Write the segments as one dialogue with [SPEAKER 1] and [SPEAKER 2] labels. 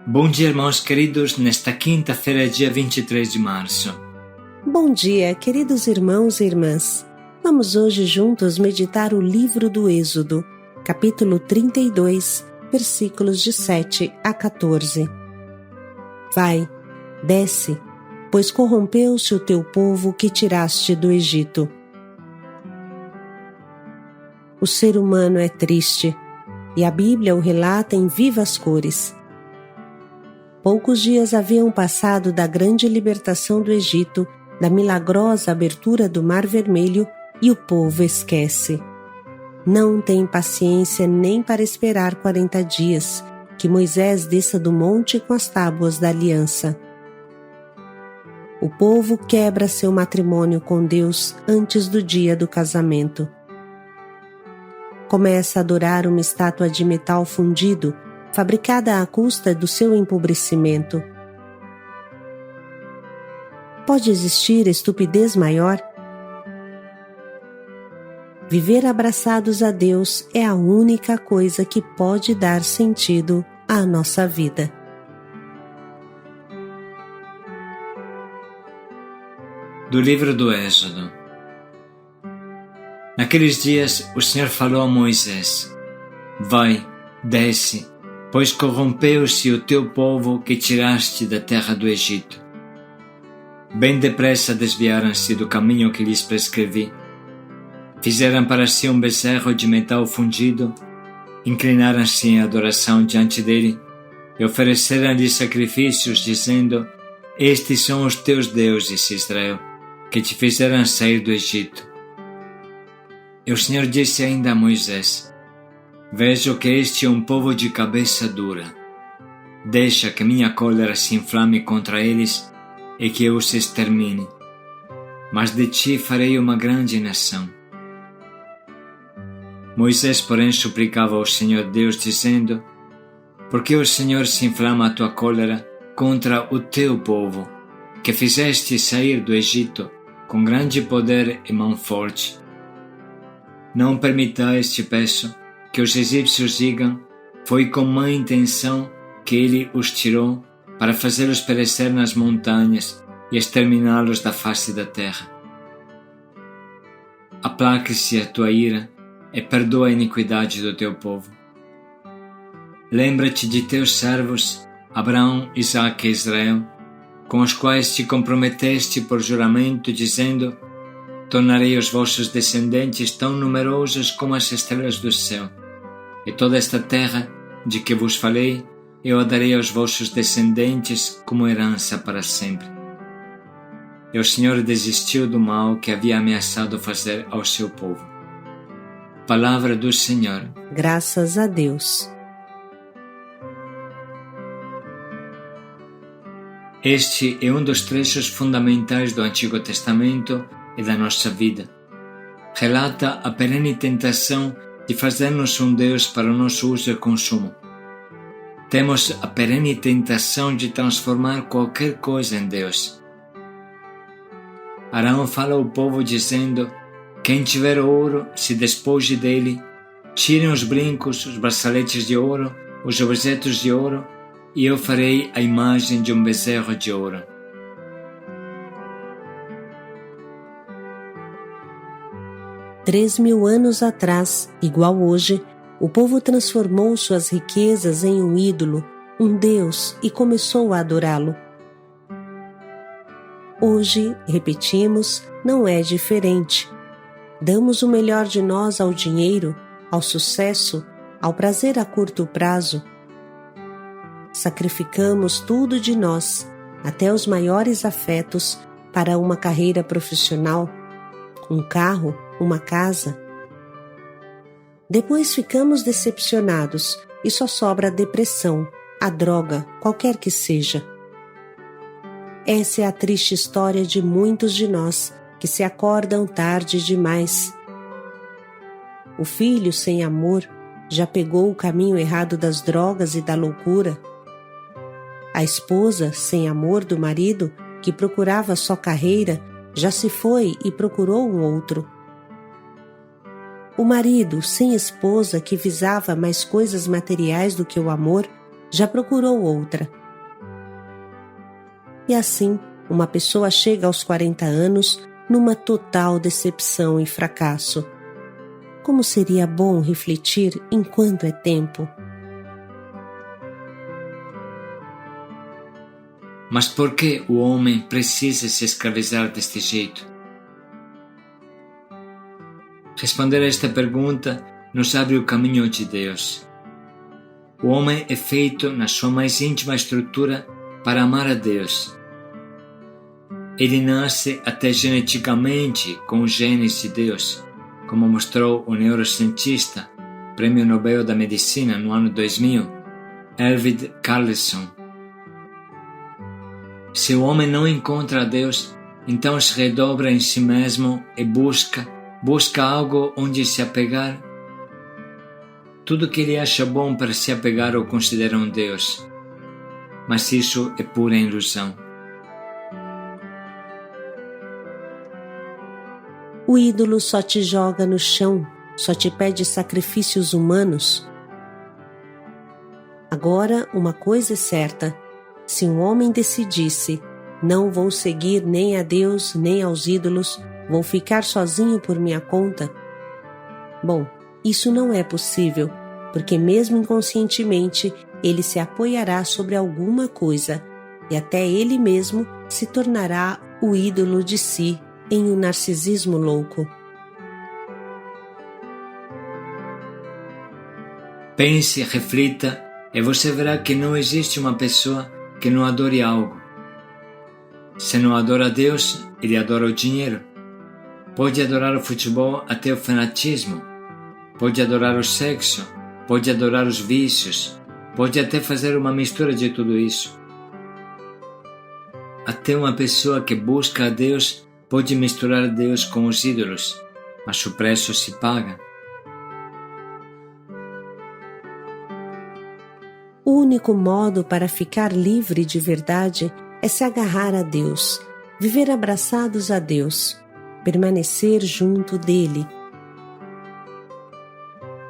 [SPEAKER 1] Bom dia, irmãos queridos, nesta quinta-feira, dia 23 de março.
[SPEAKER 2] Bom dia, queridos irmãos e irmãs. Vamos hoje juntos meditar o livro do Êxodo, capítulo 32, versículos de 7 a 14. Vai, desce, pois corrompeu-se o teu povo que tiraste do Egito. O ser humano é triste, e a Bíblia o relata em vivas cores. Poucos dias haviam passado da grande libertação do Egito, da milagrosa abertura do Mar Vermelho, e o povo esquece. Não tem paciência nem para esperar 40 dias, que Moisés desça do monte com as tábuas da aliança. O povo quebra seu matrimônio com Deus antes do dia do casamento. Começa a adorar uma estátua de metal fundido, fabricada à custa do seu empobrecimento. Pode existir estupidez maior? Viver abraçados a Deus é a única coisa que pode dar sentido à nossa vida.
[SPEAKER 1] Do livro do Êxodo. Naqueles dias o Senhor falou a Moisés: Vai, desce, pois corrompeu-se o teu povo que tiraste da terra do Egito. Bem depressa desviaram-se do caminho que lhes prescrevi. Fizeram para si um bezerro de metal fundido, inclinaram-se em adoração diante dele e ofereceram-lhe sacrifícios, dizendo: Estes são os teus deuses, Israel, que te fizeram sair do Egito. E o Senhor disse ainda a Moisés: Vejo que este é um povo de cabeça dura. Deixa que minha cólera se inflame contra eles e que eu os extermine. Mas de ti farei uma grande nação. Moisés, porém, suplicava ao Senhor Deus, dizendo: Por que o Senhor se inflama a tua cólera contra o teu povo, que fizeste sair do Egito com grande poder e mão forte? Não permitais, te peço, que os egípcios digam: Foi com má intenção que ele os tirou para fazê-los perecer nas montanhas e exterminá-los da face da terra. Aplaque-se a tua ira e perdoa a iniquidade do teu povo. Lembra-te de teus servos, Abraão, Isaque e Israel, com os quais te comprometeste por juramento, dizendo: Tornarei os vossos descendentes tão numerosos como as estrelas do céu, e toda esta terra de que vos falei, eu a darei aos vossos descendentes como herança para sempre. E o Senhor desistiu do mal que havia ameaçado fazer ao seu povo. Palavra do Senhor.
[SPEAKER 2] Graças a Deus.
[SPEAKER 1] Este é um dos trechos fundamentais do Antigo Testamento e da nossa vida. Relata a perene tentação de fazer-nos um Deus para o nosso uso e consumo. Temos a perene tentação de transformar qualquer coisa em Deus. Arão fala ao povo dizendo: Quem tiver ouro, se despoje dele, tirem os brincos, os braceletes de ouro, os objetos de ouro, e eu farei a imagem de um bezerro de ouro.
[SPEAKER 2] Três 3.000 anos atrás, igual hoje, o povo transformou suas riquezas em um ídolo, um Deus, e começou a adorá-lo. Hoje, repetimos, não é diferente. Damos o melhor de nós ao dinheiro, ao sucesso, ao prazer a curto prazo. Sacrificamos tudo de nós, até os maiores afetos, para uma carreira profissional, um carro, uma casa. Depois ficamos decepcionados e só sobra a depressão, a droga, qualquer que seja. Essa é a triste história de muitos de nós que se acordam tarde demais. O filho sem amor já pegou o caminho errado das drogas e da loucura. A esposa sem amor do marido, que procurava só carreira, já se foi e procurou um outro. O marido sem esposa, que visava mais coisas materiais do que o amor, já procurou outra. E assim, uma pessoa chega aos 40 anos numa total decepção e fracasso. Como seria bom refletir enquanto é tempo?
[SPEAKER 1] Mas por que o homem precisa se escravizar deste jeito? Responder a esta pergunta nos abre o caminho de Deus. O homem é feito na sua mais íntima estrutura para amar a Deus. Ele nasce até geneticamente com os genes de Deus, como mostrou o neurocientista, Prêmio Nobel da Medicina no ano 2000, Arvid Carlsson. Se o homem não encontra a Deus, então se redobra em si mesmo e busca algo onde se apegar. Tudo que ele acha bom para se apegar ou considera um Deus. Mas isso é pura ilusão.
[SPEAKER 2] O ídolo só te joga no chão, só te pede sacrifícios humanos. Agora, uma coisa é certa: se um homem decidisse, não vou seguir nem a Deus nem aos ídolos, vou ficar sozinho por minha conta. Bom, isso não é possível, porque mesmo inconscientemente ele se apoiará sobre alguma coisa e até ele mesmo se tornará o ídolo de si em um narcisismo louco.
[SPEAKER 1] Pense, reflita e você verá que não existe uma pessoa que não adore algo. Se não adora Deus, ele adora o dinheiro. Pode adorar o futebol até o fanatismo. Pode adorar o sexo. Pode adorar os vícios. Pode até fazer uma mistura de tudo isso. Até uma pessoa que busca a Deus pode misturar Deus com os ídolos, mas o preço se paga.
[SPEAKER 2] O único modo para ficar livre de verdade é se agarrar a Deus, viver abraçados a Deus, permanecer junto dele.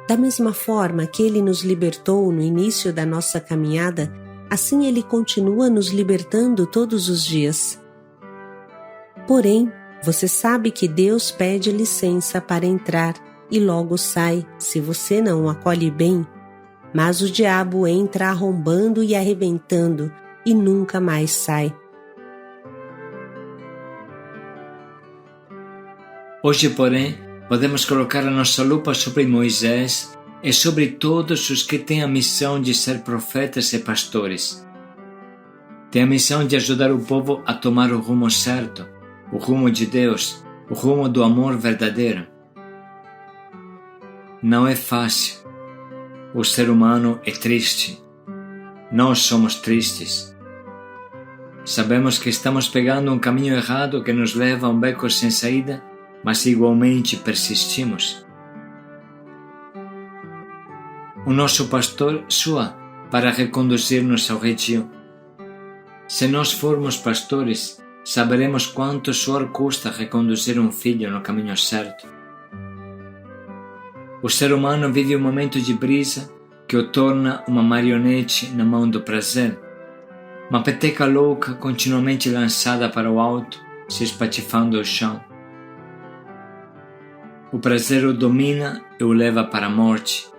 [SPEAKER 2] Da mesma forma que ele nos libertou no início da nossa caminhada, assim ele continua nos libertando todos os dias. Porém, você sabe que Deus pede licença para entrar e logo sai, se você não o acolhe bem. Mas o diabo entra arrombando e arrebentando e nunca mais sai.
[SPEAKER 1] Hoje, porém, podemos colocar a nossa lupa sobre Moisés e sobre todos os que têm a missão de ser profetas e pastores. Têm a missão de ajudar o povo a tomar o rumo certo, o rumo de Deus, o rumo do amor verdadeiro. Não é fácil. O ser humano é triste. Nós somos tristes. Sabemos que estamos pegando um caminho errado que nos leva a um beco sem saída, mas igualmente persistimos. O nosso pastor sua para reconduzir-nos ao redil. Se nós formos pastores, saberemos quanto suor custa reconduzir um filho no caminho certo. O ser humano vive um momento de brisa que o torna uma marionete na mão do prazer, uma peteca louca continuamente lançada para o alto, se espatifando ao chão. O prazer o domina e o leva para a morte.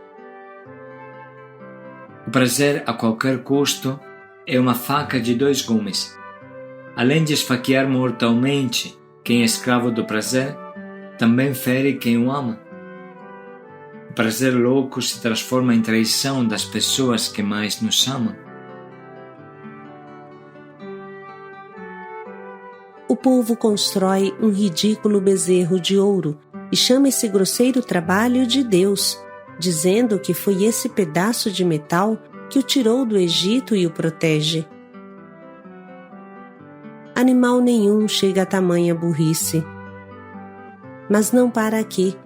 [SPEAKER 1] O prazer, a qualquer custo, é uma faca de dois gumes. Além de esfaquear mortalmente quem é escravo do prazer, também fere quem o ama. O prazer louco se transforma em traição das pessoas que mais nos amam.
[SPEAKER 2] O povo constrói um ridículo bezerro de ouro e chama esse grosseiro trabalho de Deus, dizendo que foi esse pedaço de metal que o tirou do Egito e o protege. Animal nenhum chega a tamanha burrice. Mas não para aqui.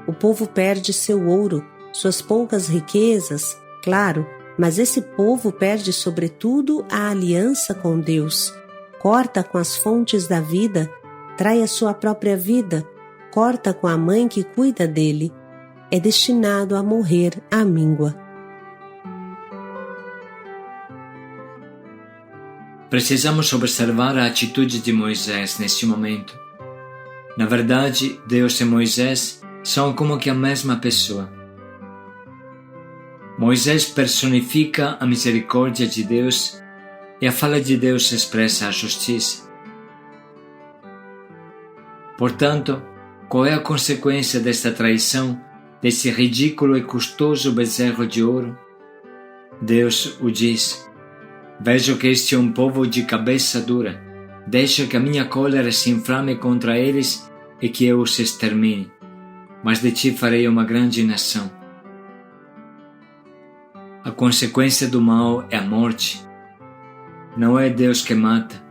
[SPEAKER 2] O povo perde seu ouro, suas poucas riquezas, claro, mas esse povo perde sobretudo a aliança com Deus. Corta com as fontes da vida, trai a sua própria vida, corta com a mãe que cuida dele. É destinado a morrer à míngua.
[SPEAKER 1] Precisamos observar a atitude de Moisés neste momento. Na verdade, Deus e Moisés são como que a mesma pessoa. Moisés personifica a misericórdia de Deus e a fala de Deus expressa a justiça. Portanto, qual é a consequência desta traição, desse ridículo e custoso bezerro de ouro? Deus o diz: vejo que este é um povo de cabeça dura. Deixa que a minha cólera se inflame contra eles e que eu os extermine. Mas de ti farei uma grande nação. A consequência do mal é a morte. Não é Deus que mata,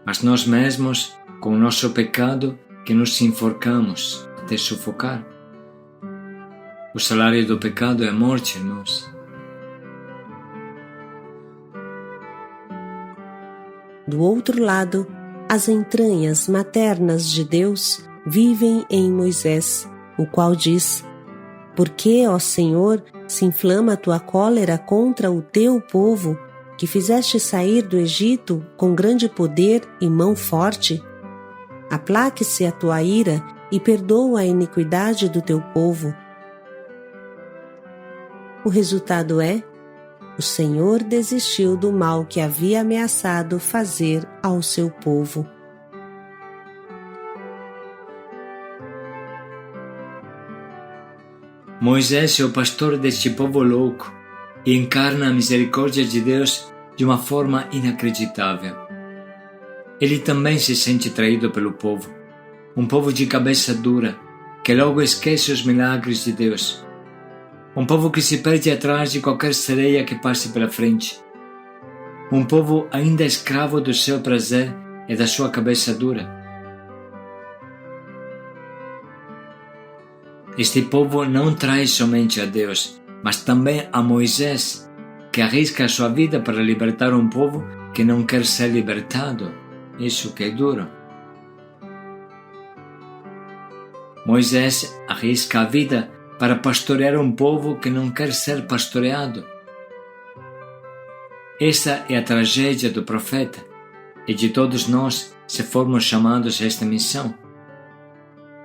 [SPEAKER 1] mas nós mesmos, com o nosso pecado, que nos enforcamos até sufocar. O salário do pecado é a morte, irmãos.
[SPEAKER 2] Do outro lado, as entranhas maternas de Deus vivem em Moisés, o qual diz: por que, ó Senhor, se inflama a tua cólera contra o teu povo, que fizeste sair do Egito com grande poder e mão forte? Aplaque-se a tua ira e perdoa a iniquidade do teu povo. O resultado é: o Senhor desistiu do mal que havia ameaçado fazer ao seu povo.
[SPEAKER 1] Moisés é o pastor deste povo louco e encarna a misericórdia de Deus de uma forma inacreditável. Ele também se sente traído pelo povo, um povo de cabeça dura, que logo esquece os milagres de Deus. Um povo que se perde atrás de qualquer sereia que passe pela frente. Um povo ainda escravo do seu prazer e da sua cabeça dura. Este povo não trai somente a Deus, mas também a Moisés, que arrisca a sua vida para libertar um povo que não quer ser libertado. Isso que é duro. Moisés arrisca a vida para pastorear um povo que não quer ser pastoreado. Essa é a tragédia do profeta e de todos nós se formos chamados a esta missão.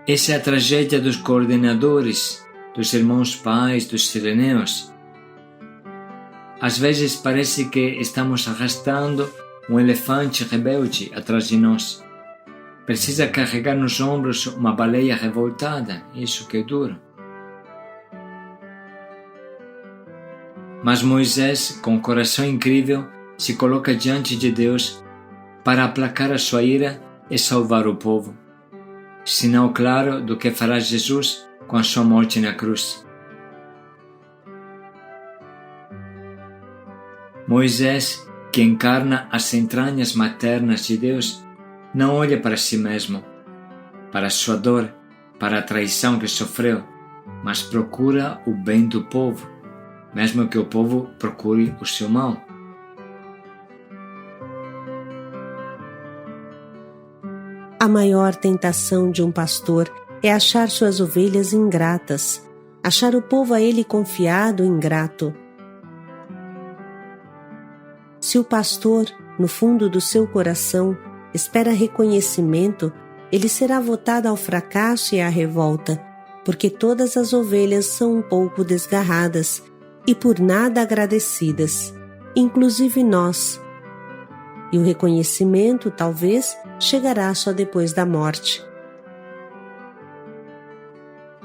[SPEAKER 1] Essa é a tragédia dos coordenadores, dos irmãos pais, dos sireneus. Às vezes parece que estamos arrastando um elefante rebelde atrás de nós. Precisa carregar nos ombros uma baleia revoltada, isso que é duro. Mas Moisés, com um coração incrível, se coloca diante de Deus para aplacar a sua ira e salvar o povo. Sinal claro do que fará Jesus com a sua morte na cruz. Moisés, que encarna as entranhas maternas de Deus, não olha para si mesmo, para a sua dor, para a traição que sofreu, mas procura o bem do povo, mesmo que o povo procure o seu mal.
[SPEAKER 2] A maior tentação de um pastor é achar suas ovelhas ingratas, achar o povo a ele confiado ingrato. Se o pastor, no fundo do seu coração, espera reconhecimento, ele será votado ao fracasso e à revolta, porque todas as ovelhas são um pouco desgarradas e por nada agradecidas, inclusive nós. E o reconhecimento, talvez, chegará só depois da morte.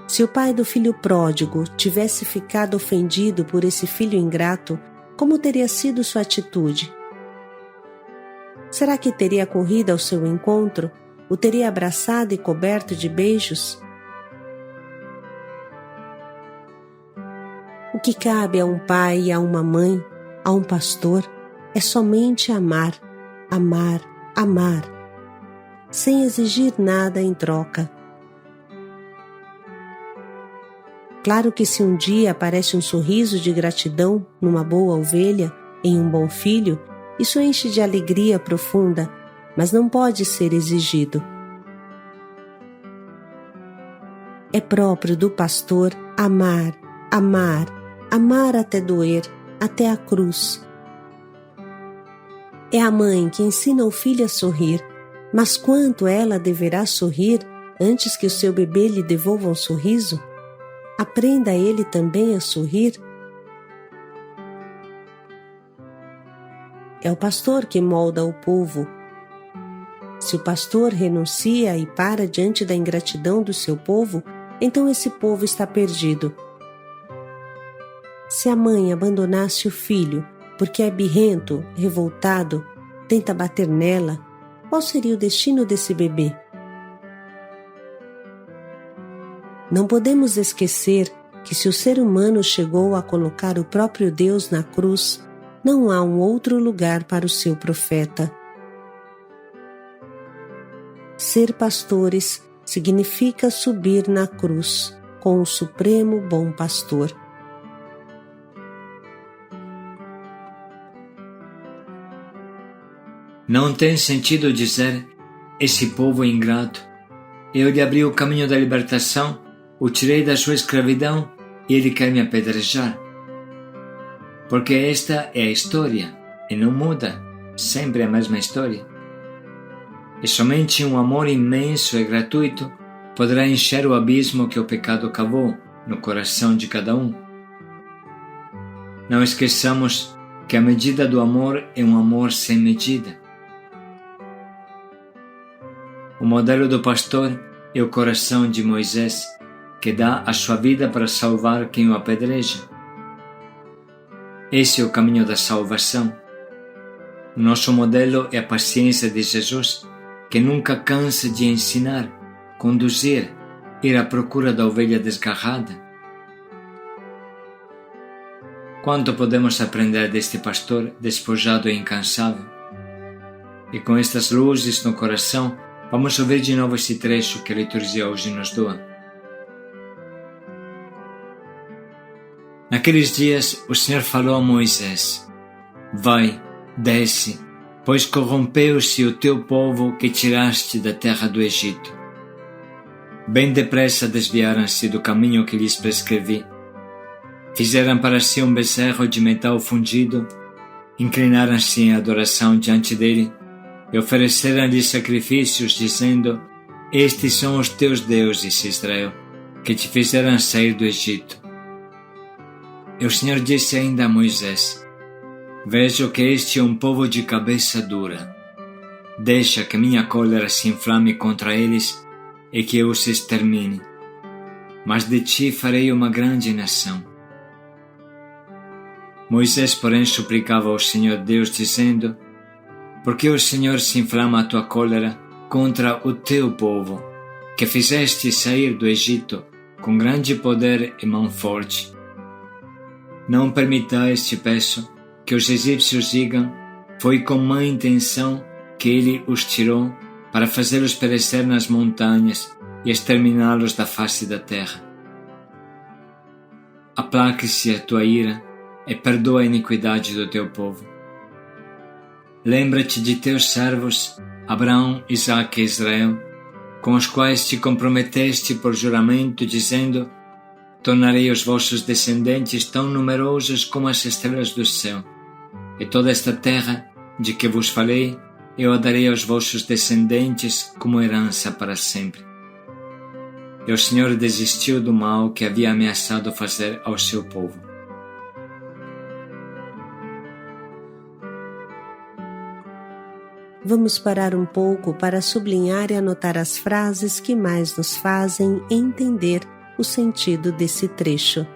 [SPEAKER 2] Se o pai do filho pródigo tivesse ficado ofendido por esse filho ingrato, como teria sido sua atitude? Será que teria corrido ao seu encontro? O teria abraçado e coberto de beijos? O que cabe a um pai e a uma mãe, a um pastor, é somente amar, amar, amar, sem exigir nada em troca. Claro que se um dia aparece um sorriso de gratidão numa boa ovelha, em um bom filho, isso enche de alegria profunda, mas não pode ser exigido. É próprio do pastor amar, amar, amar até doer, até a cruz. É a mãe que ensina o filho a sorrir, mas quanto ela deverá sorrir antes que o seu bebê lhe devolva um sorriso? Aprenda ele também a sorrir. É o pastor que molda o povo. Se o pastor renuncia e para diante da ingratidão do seu povo, então esse povo está perdido. Se a mãe abandonasse o filho porque é birrento, revoltado, tenta bater nela, qual seria o destino desse bebê? Não podemos esquecer que se o ser humano chegou a colocar o próprio Deus na cruz, não há um outro lugar para o seu profeta. Ser pastores significa subir na cruz com o Supremo Bom Pastor.
[SPEAKER 1] Não tem sentido dizer, esse povo é ingrato. Eu lhe abri o caminho da libertação, o tirei da sua escravidão e ele quer me apedrejar. Porque esta é a história e não muda, sempre a mesma história. E somente um amor imenso e gratuito poderá encher o abismo que o pecado cavou no coração de cada um. Não esqueçamos que a medida do amor é um amor sem medida. O modelo do pastor é o coração de Moisés, que dá a sua vida para salvar quem o apedreja. Esse é o caminho da salvação. O nosso modelo é a paciência de Jesus, que nunca cansa de ensinar, conduzir, ir à procura da ovelha desgarrada. Quanto podemos aprender deste pastor despojado e incansável? E com estas luzes no coração, vamos ouvir de novo esse trecho que a liturgia hoje nos doa. Naqueles dias, o Senhor falou a Moisés: Vai, desce, pois corrompeu-se o teu povo que tiraste da terra do Egito. Bem depressa desviaram-se do caminho que lhes prescrevi. Fizeram para si um bezerro de metal fundido, inclinaram-se em adoração diante dele e ofereceram-lhe sacrifícios, dizendo: Estes são os teus deuses, Israel, que te fizeram sair do Egito. E o Senhor disse ainda a Moisés: Vejo que este é um povo de cabeça dura. Deixa que minha cólera se inflame contra eles e que eu os extermine. Mas de ti farei uma grande nação. Moisés, porém, suplicava ao Senhor Deus, dizendo: Por que o Senhor se inflama a tua cólera contra o teu povo, que fizeste sair do Egito com grande poder e mão forte? Não permitais, te peço, que os egípcios digam: Foi com má intenção que ele os tirou para fazê-los perecer nas montanhas e exterminá-los da face da terra. Aplaque-se a tua ira e perdoa a iniquidade do teu povo. Lembra-te de teus servos, Abraão, Isaque e Israel, com os quais te comprometeste por juramento, dizendo: Tornarei os vossos descendentes tão numerosos como as estrelas do céu, e toda esta terra de que vos falei, eu a darei aos vossos descendentes como herança para sempre. E o Senhor desistiu do mal que havia ameaçado fazer ao seu povo.
[SPEAKER 2] Vamos parar um pouco para sublinhar e anotar as frases que mais nos fazem entender o sentido desse trecho.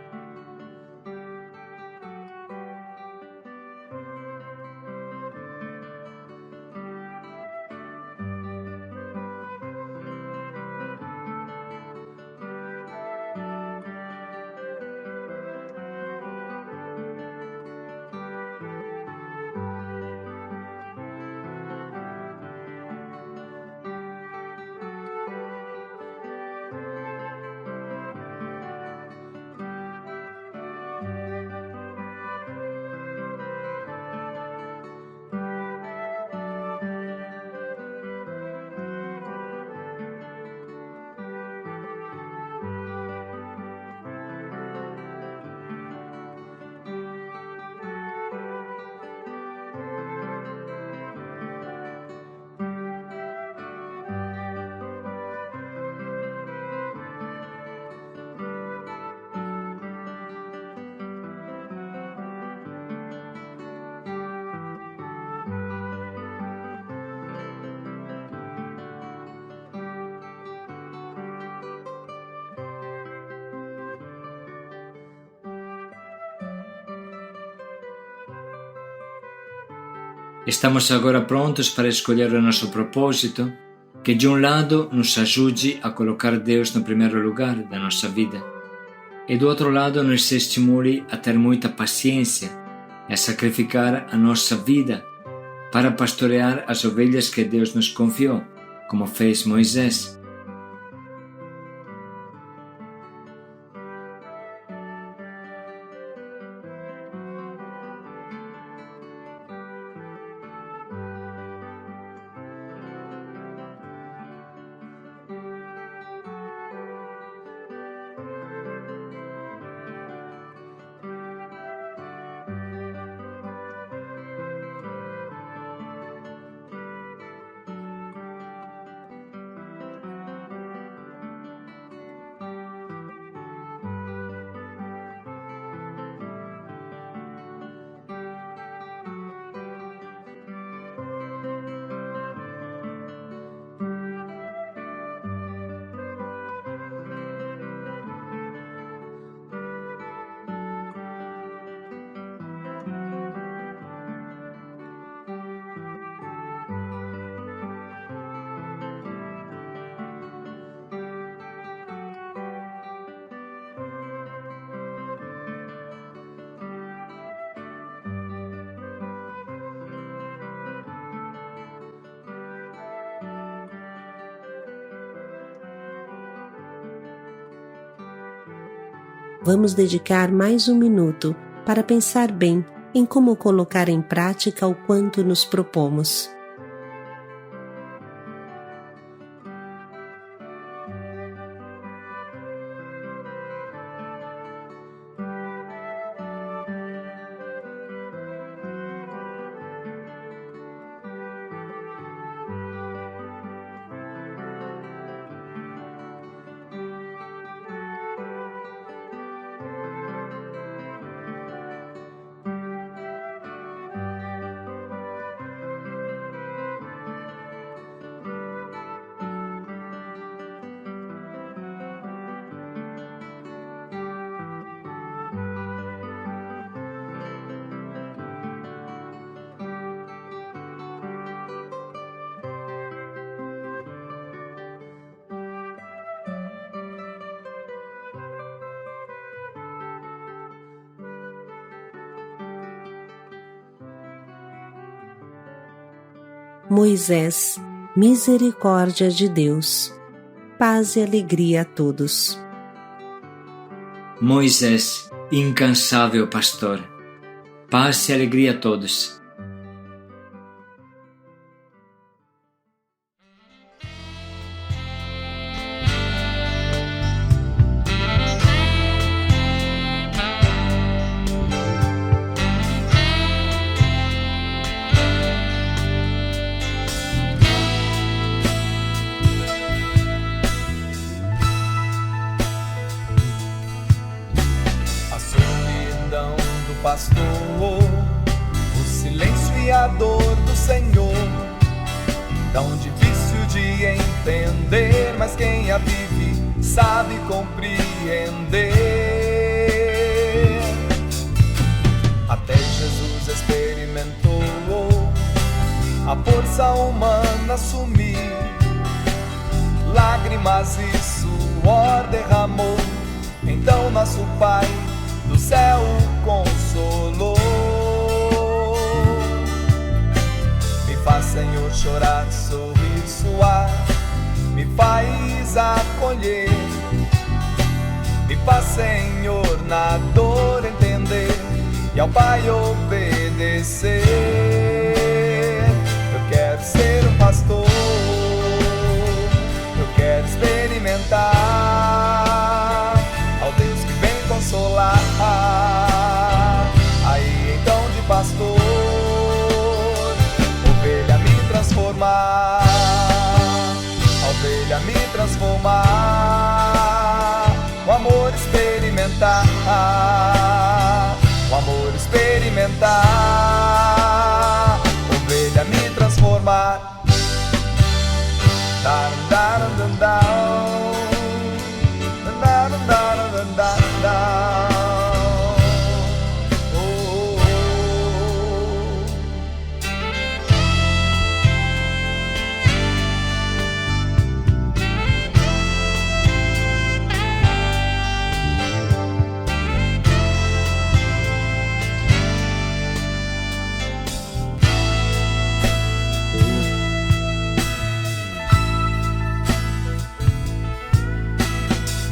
[SPEAKER 1] Estamos agora prontos para escolher o nosso propósito, que de um lado nos ajude a colocar Deus no primeiro lugar da nossa vida, e do outro lado nos estimule a ter muita paciência e a sacrificar a nossa vida para pastorear as ovelhas que Deus nos confiou, como fez Moisés.
[SPEAKER 2] Vamos dedicar mais um minuto para pensar bem em como colocar em prática o quanto nos propomos. Moisés, misericórdia de Deus, paz e alegria a todos.
[SPEAKER 1] Moisés, incansável pastor, paz e alegria a todos.
[SPEAKER 3] Pastor, o silêncio e a dor do Senhor, tão difícil de entender, mas quem a vive sabe compreender. Até Jesus experimentou a força humana sumir, lágrimas e suor derramou, então nosso Pai do céu o consolou. Me faz, Senhor, chorar, sorrir, suar, me faz acolher. Me faz, Senhor, na dor entender e ao Pai obedecer. Eu quero ser um pastor, eu quero experimentar ao Deus que vem consolar. Aí então de pastor, ovelha me transformar, a ovelha me transformar, o amor experimentar, o amor experimentar.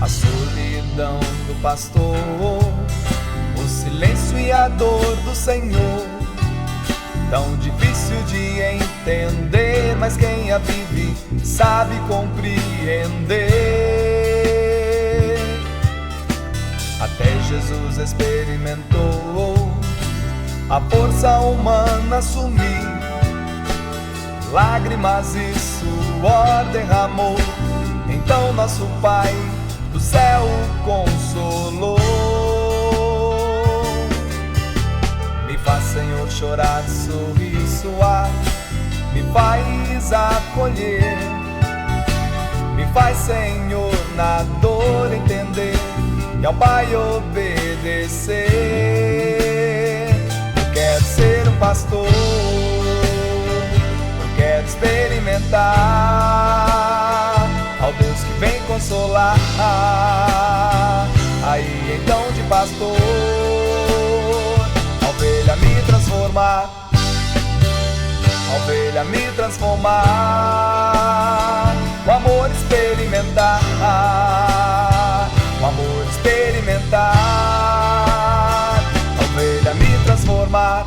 [SPEAKER 3] a solidão do pastor, o silêncio e a dor do Senhor. Tão difícil de entender, mas quem a vive sabe compreender. Até Jesus experimentou a força humana sumir, lágrimas e suor derramou. Então nosso Pai do céu o consolou. Me faz, Senhor, chorar, sorrir, suar, me faz acolher. Me faz, Senhor, na dor entender e ao Pai obedecer. Eu quero ser um pastor, eu quero experimentar ao Deus que vem consolar. Aí então de pastor, a ovelha me transformar, a ovelha me transformar, o amor experimentar, o amor experimentar, a ovelha me transformar.